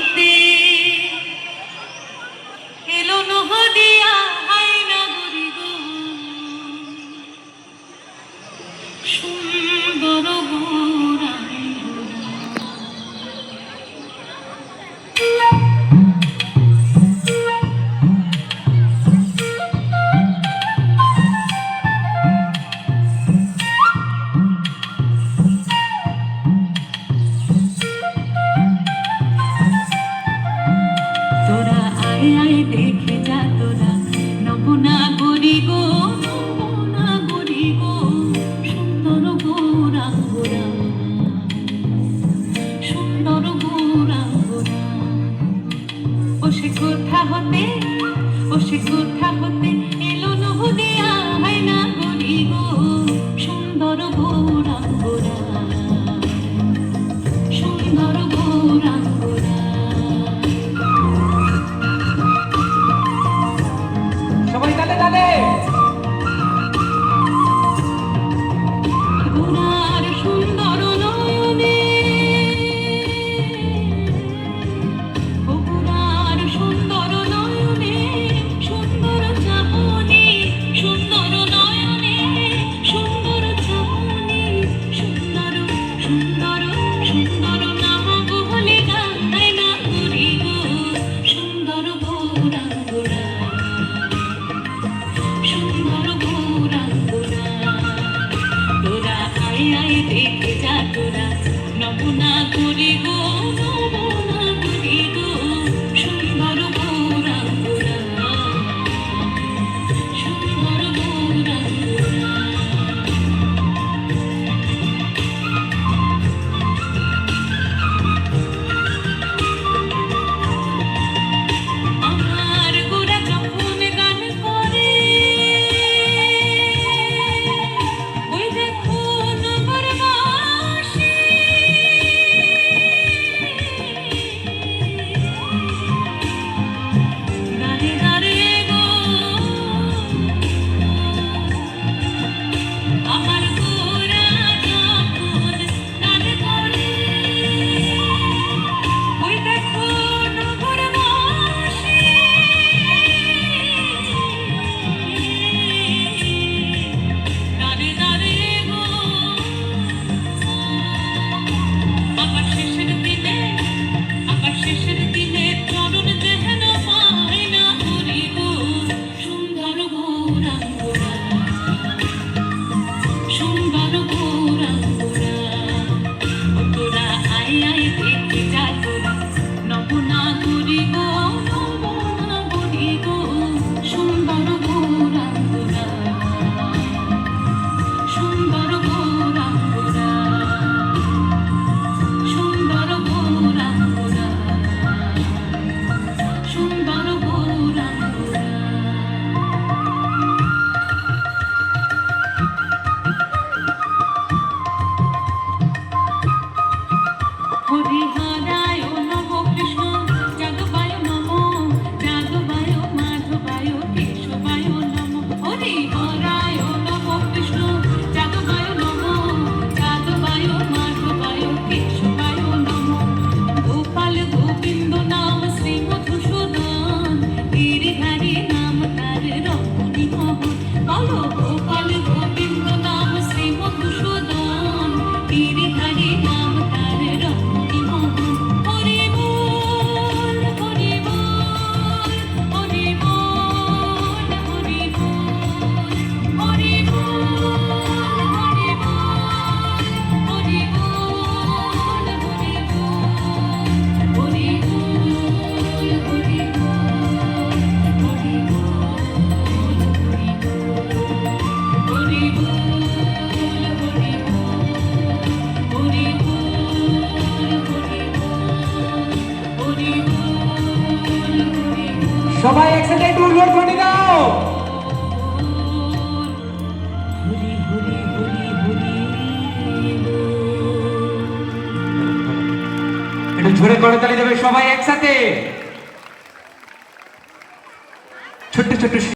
হতে এলো নহদিয়া হায়নাগরি গো সুন্দর গোরাই দেখে যা তোরা নবনাগরি গো নবনাগরি গো সুন্দর গৌরাঙ্গরা সুন্দর গৌরাঙ্গরা ও সে কোথা হতে এলো নহদিয়া হায়নাগরি গো সুন্দর গৌরাঙ্গরা সুন্দর গৌরাঙ্গরা সবাই তালে তালে গোরার সুন্দর নয়নে গোরার সুন্দর নয়নে সুন্দর চাহনি সুন্দর নয়নে সুন্দর চাহনি সুন্দর সুন্দর সুন্দর নাম বলে গায় না করি গো সুন্দর গৌরাঙ্গরা সুন্দর গৌরাঙ্গরা তোরা আয় আয় দেখে যা তোরা নবনাগরি গো নবনাগরি গো সুন্দর গৌরাঙ্গরা সুন্দর গৌরাঙ্গরা আমার গোরা যখন গান করে ওই দেখুন বরবাসী দাঁড়ে দাঁড়ে গো আমার গোরা যখন গান করে ওই দেখুন বরবাসী দাঁড়ে দাঁড়ে গো আবার শেষের দিনে চরণ যেন পায় না করি গো সুন্দর গৌরাঙ্গরা সুন্দর গৌরাঙ্গরা ও তোরা আয় আয় দেখে যা তোরা নবনাগরি গো নবনাগরি গো সুন্দর গৌরাঙ্গরা সুন্দর গৌরাঙ্গরা সুন্দর গৌরাঙ্গরা সুন্দর গৌরাঙ্গরা হরিহরায় নম কৃষ্ণ যাদবায় নম যাদবায় মাধবায় কেশবায় নম হরিহরায় নম কৃষ্ণ যাদবায় নম যাদবায় মাধবায় কেশবায় নম গোপাল গোবিন্দ নাম শ্রী মধুসূদন গিরিধারী নাম তার রমণী মোহন বলো গোপাল গোবিন্দ নাম শ্রী মধুসূদন গিরিধারী নাম তার রমণী মোহন হরি বল হরি বল হরি বল হরি বল হরি বল হরি বল হরি বল হরি বল হরি বল হরি সবাই একসাথে একটু উল্লোর করে দাও একটু জোরে করতালি দেবে সবাই একসাথে ছোট্ট ছোট্ট